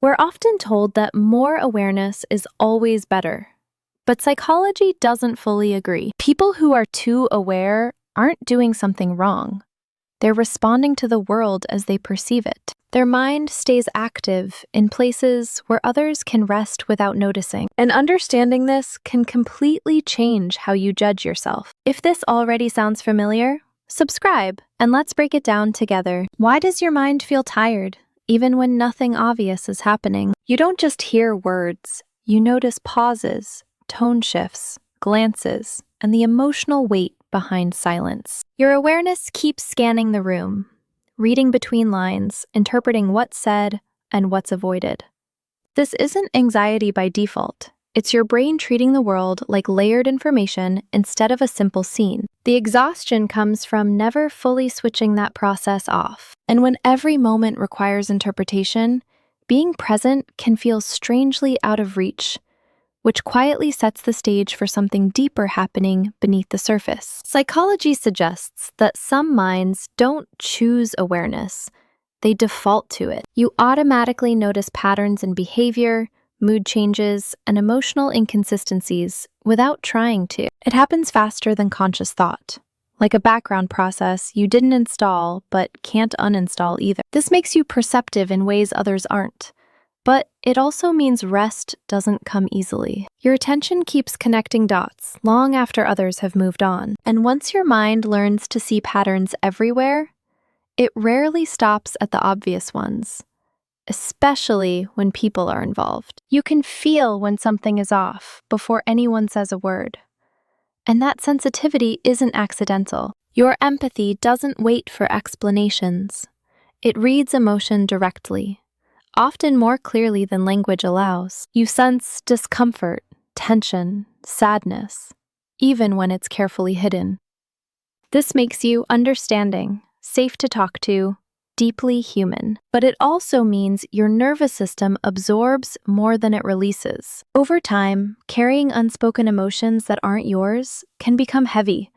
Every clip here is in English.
We're often told that more awareness is always better, but psychology doesn't fully agree. People who are too aware aren't doing something wrong. They're responding to the world as they perceive it. Their mind stays active in places where others can rest without noticing. And understanding this can completely change how you judge yourself. If this already sounds familiar, subscribe and let's break it down together. Why does your mind feel tired, even when nothing obvious is happening? You don't just hear words, you notice pauses, tone shifts, glances, and the emotional weight behind silence. Your awareness keeps scanning the room, reading between lines, interpreting what's said and what's avoided. This isn't anxiety by default. It's your brain treating the world like layered information instead of a simple scene. The exhaustion comes from never fully switching that process off. And when every moment requires interpretation, being present can feel strangely out of reach, which quietly sets the stage for something deeper happening beneath the surface. Psychology suggests that some minds don't choose awareness, they default to it. You automatically notice patterns in behavior, mood changes, and emotional inconsistencies without trying to. It happens faster than conscious thought, like a background process you didn't install but can't uninstall either. This makes you perceptive in ways others aren't. But it also means rest doesn't come easily. Your attention keeps connecting dots long after others have moved on. And once your mind learns to see patterns everywhere, it rarely stops at the obvious ones, especially when people are involved. You can feel when something is off before anyone says a word. And that sensitivity isn't accidental. Your empathy doesn't wait for explanations. It reads emotion directly, often more clearly than language allows. You sense discomfort, tension, sadness, even when it's carefully hidden. This makes you understanding, safe to talk to, deeply human. But it also means your nervous system absorbs more than it releases. Over time, carrying unspoken emotions that aren't yours can become heavy,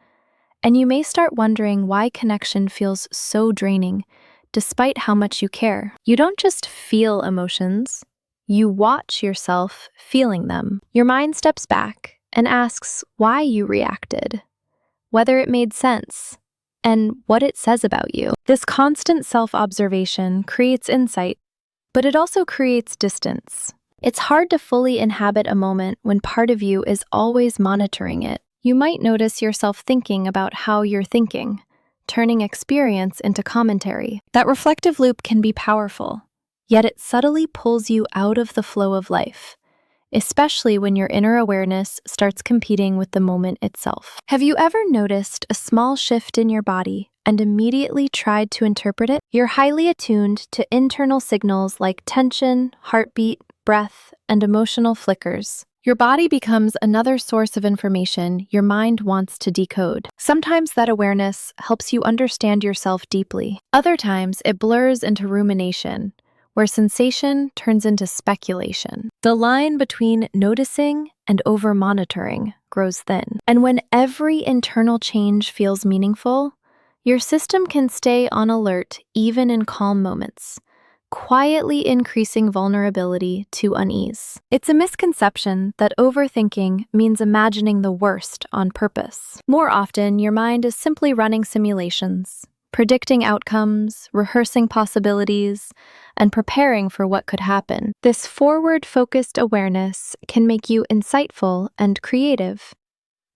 and you may start wondering why connection feels so draining, despite how much you care. You don't just feel emotions, you watch yourself feeling them. Your mind steps back and asks why you reacted, whether it made sense, and what it says about you. This constant self-observation creates insight, but it also creates distance. It's hard to fully inhabit a moment when part of you is always monitoring it. You might notice yourself thinking about how you're thinking, turning experience into commentary. That reflective loop can be powerful, yet it subtly pulls you out of the flow of life, especially when your inner awareness starts competing with the moment itself. Have you ever noticed a small shift in your body and immediately tried to interpret it? You're highly attuned to internal signals like tension, heartbeat, breath, and emotional flickers. Your body becomes another source of information your mind wants to decode. Sometimes that awareness helps you understand yourself deeply. Other times it blurs into rumination, where sensation turns into speculation. The line between noticing and over-monitoring grows thin. And when every internal change feels meaningful, your system can stay on alert even in calm moments, quietly increasing vulnerability to unease. It's a misconception that overthinking means imagining the worst on purpose. More often, your mind is simply running simulations, predicting outcomes, rehearsing possibilities, and preparing for what could happen. This forward-focused awareness can make you insightful and creative,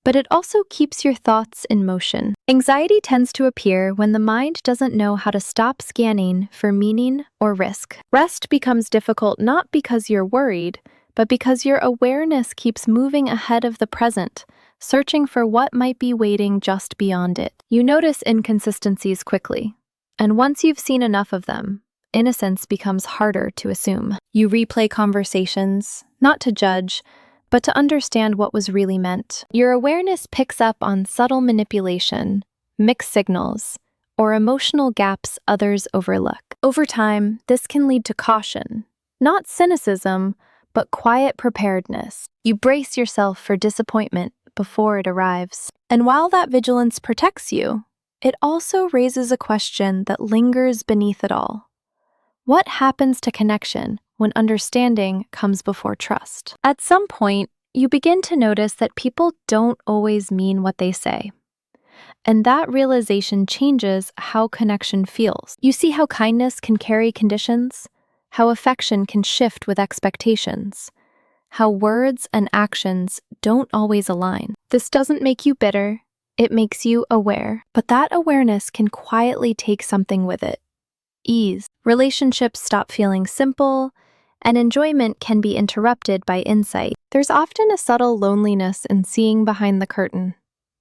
but it also keeps your thoughts in motion. Anxiety tends to appear when the mind doesn't know how to stop scanning for meaning or risk. Rest becomes difficult not because you're worried, but because your awareness keeps moving ahead of the present, searching for what might be waiting just beyond it. You notice inconsistencies quickly, and once you've seen enough of them, innocence becomes harder to assume. You replay conversations, not to judge, but to understand what was really meant. Your awareness picks up on subtle manipulation, mixed signals, or emotional gaps others overlook. Over time, this can lead to caution, not cynicism, but quiet preparedness. You brace yourself for disappointment before it arrives. And while that vigilance protects you, it also raises a question that lingers beneath it all. What happens to connection when understanding comes before trust. At some point, you begin to notice that people don't always mean what they say. And that realization changes how connection feels. You see how kindness can carry conditions, how affection can shift with expectations, how words and actions don't always align. This doesn't make you bitter, it makes you aware. But that awareness can quietly take something with it. Ease. Relationships stop feeling simple, and enjoyment can be interrupted by insight. There's often a subtle loneliness in seeing behind the curtain,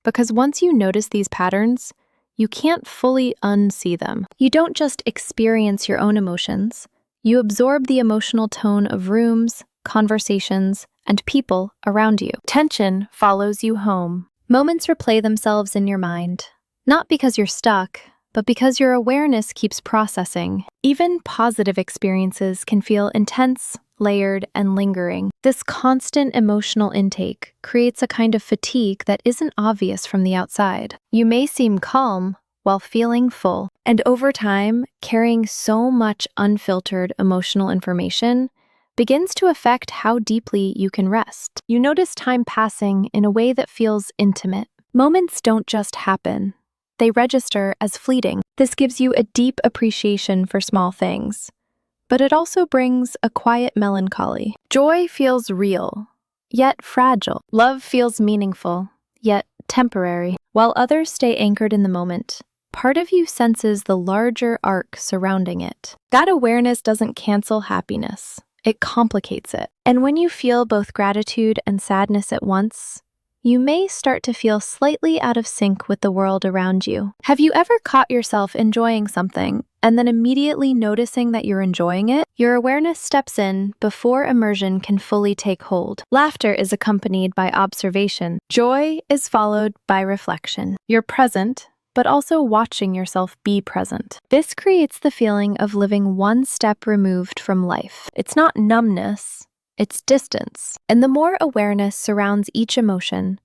because once you notice these patterns, you can't fully unsee them. You don't just experience your own emotions, you absorb the emotional tone of rooms, conversations, and people around you. Tension follows you home. Moments replay themselves in your mind, not because you're stuck, but because your awareness keeps processing. Even positive experiences can feel intense, layered, and lingering. This constant emotional intake creates a kind of fatigue that isn't obvious from the outside. You may seem calm while feeling full, and over time, carrying so much unfiltered emotional information begins to affect how deeply you can rest. You notice time passing in a way that feels intimate. Moments don't just happen. They register as fleeting. This gives you a deep appreciation for small things, but it also brings a quiet melancholy. Joy feels real, yet fragile. Love feels meaningful, yet temporary. While others stay anchored in the moment, part of you senses the larger arc surrounding it. That awareness doesn't cancel happiness, it complicates it. And when you feel both gratitude and sadness at once, you may start to feel slightly out of sync with the world around you. Have you ever caught yourself enjoying something and then immediately noticing that you're enjoying it? Your awareness steps in before immersion can fully take hold. Laughter is accompanied by observation. Joy is followed by reflection. You're present, but also watching yourself be present. This creates the feeling of living one step removed from life. It's not numbness, it's distance. And the more awareness surrounds each emotion,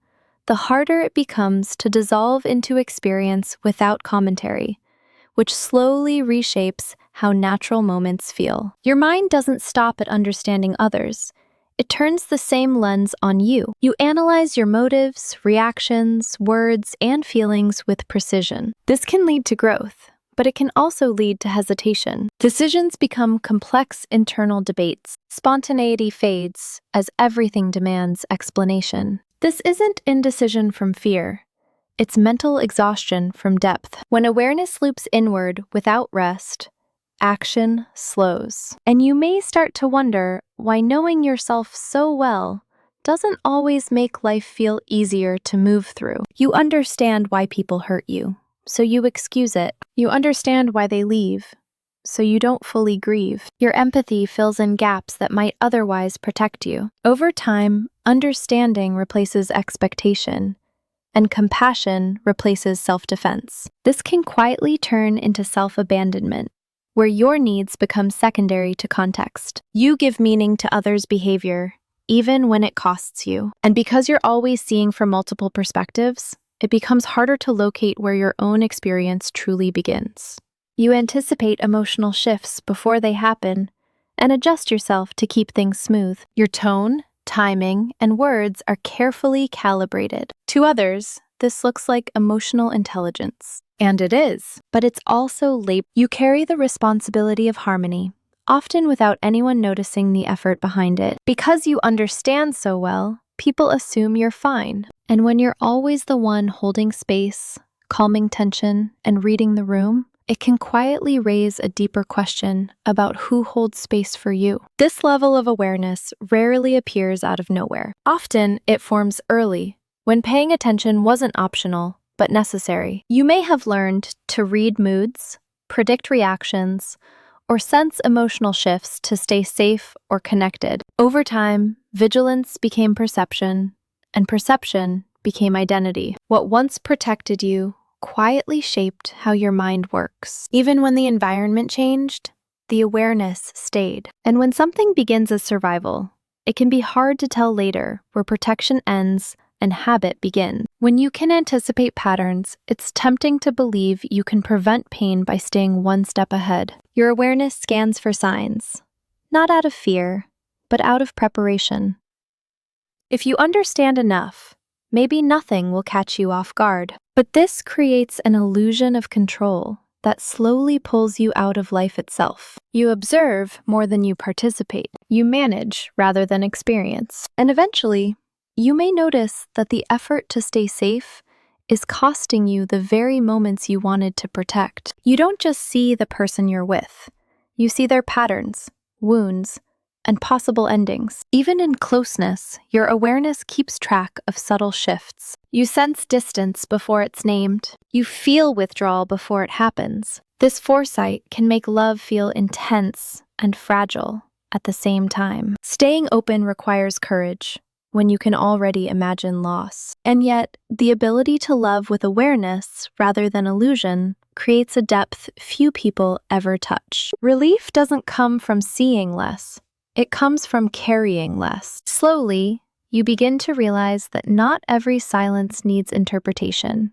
the harder it becomes to dissolve into experience without commentary, which slowly reshapes how natural moments feel. Your mind doesn't stop at understanding others. It turns the same lens on you. You analyze your motives, reactions, words, and feelings with precision. This can lead to growth, but it can also lead to hesitation. Decisions become complex internal debates. Spontaneity fades as everything demands explanation. This isn't indecision from fear. It's mental exhaustion from depth. When awareness loops inward without rest, action slows. And you may start to wonder why knowing yourself so well doesn't always make life feel easier to move through. You understand why people hurt you, so you excuse it. You understand why they leave, so you don't fully grieve. Your empathy fills in gaps that might otherwise protect you. Over time, understanding replaces expectation, and compassion replaces self-defense. This can quietly turn into self-abandonment, where your needs become secondary to context. You give meaning to others' behavior, even when it costs you. And because you're always seeing from multiple perspectives, it becomes harder to locate where your own experience truly begins. You anticipate emotional shifts before they happen and adjust yourself to keep things smooth. Your tone, timing, and words are carefully calibrated. To others, this looks like emotional intelligence. And it is, but it's also labor. You carry the responsibility of harmony, often without anyone noticing the effort behind it. Because you understand so well, people assume you're fine. And when you're always the one holding space, calming tension, and reading the room, it can quietly raise a deeper question about who holds space for you. This level of awareness rarely appears out of nowhere. Often, it forms early, when paying attention wasn't optional, but necessary. You may have learned to read moods, predict reactions, or sense emotional shifts to stay safe or connected. Over time, vigilance became perception, and perception became identity. What once protected you quietly shaped how your mind works. Even when the environment changed, the awareness stayed. And when something begins as survival, it can be hard to tell later where protection ends and habit begins. When you can anticipate patterns, it's tempting to believe you can prevent pain by staying one step ahead. Your awareness scans for signs, not out of fear, but out of preparation. If you understand enough, maybe nothing will catch you off guard. But this creates an illusion of control that slowly pulls you out of life itself. You observe more than you participate. You manage rather than experience. And eventually, you may notice that the effort to stay safe is costing you the very moments you wanted to protect. You don't just see the person you're with. You see their patterns, wounds, and possible endings. Even in closeness, your awareness keeps track of subtle shifts. You sense distance before it's named. You feel withdrawal before it happens. This foresight can make love feel intense and fragile at the same time. Staying open requires courage when you can already imagine loss. And yet, the ability to love with awareness rather than illusion creates a depth few people ever touch. Relief doesn't come from seeing less. It comes from carrying less. Slowly, you begin to realize that not every silence needs interpretation,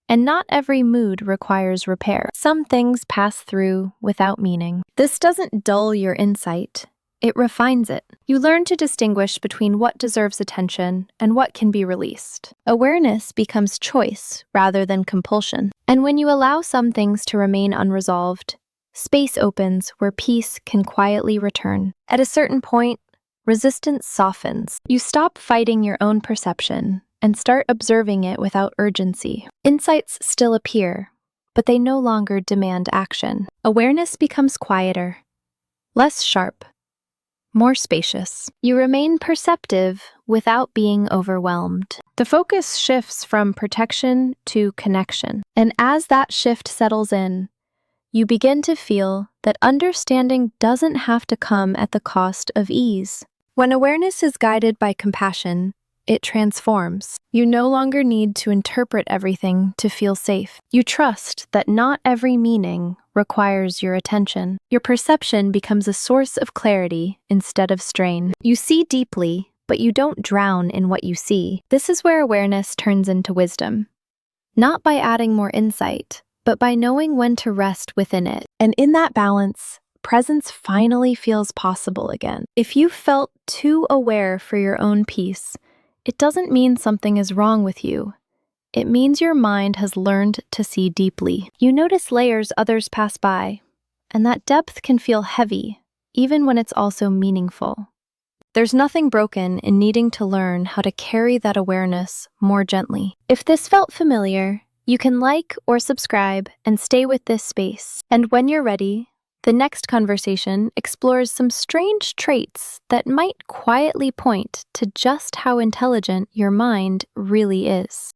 and not every mood requires repair. Some things pass through without meaning. This doesn't dull your insight, it refines it. You learn to distinguish between what deserves attention and what can be released. Awareness becomes choice rather than compulsion. And when you allow some things to remain unresolved, space opens where peace can quietly return. At a certain point, resistance softens. You stop fighting your own perception and start observing it without urgency. Insights still appear, but they no longer demand action. Awareness becomes quieter, less sharp, more spacious. You remain perceptive without being overwhelmed. The focus shifts from protection to connection. And as that shift settles in, you begin to feel that understanding doesn't have to come at the cost of ease. When awareness is guided by compassion, it transforms. You no longer need to interpret everything to feel safe. You trust that not every meaning requires your attention. Your perception becomes a source of clarity instead of strain. You see deeply, but you don't drown in what you see. This is where awareness turns into wisdom. Not by adding more insight, but by knowing when to rest within it. And in that balance, presence finally feels possible again. If you felt too aware for your own peace, it doesn't mean something is wrong with you. It means your mind has learned to see deeply. You notice layers others pass by, and that depth can feel heavy, even when it's also meaningful. There's nothing broken in needing to learn how to carry that awareness more gently. If this felt familiar, you can like or subscribe and stay with this space. And when you're ready, the next conversation explores some strange traits that might quietly point to just how intelligent your mind really is.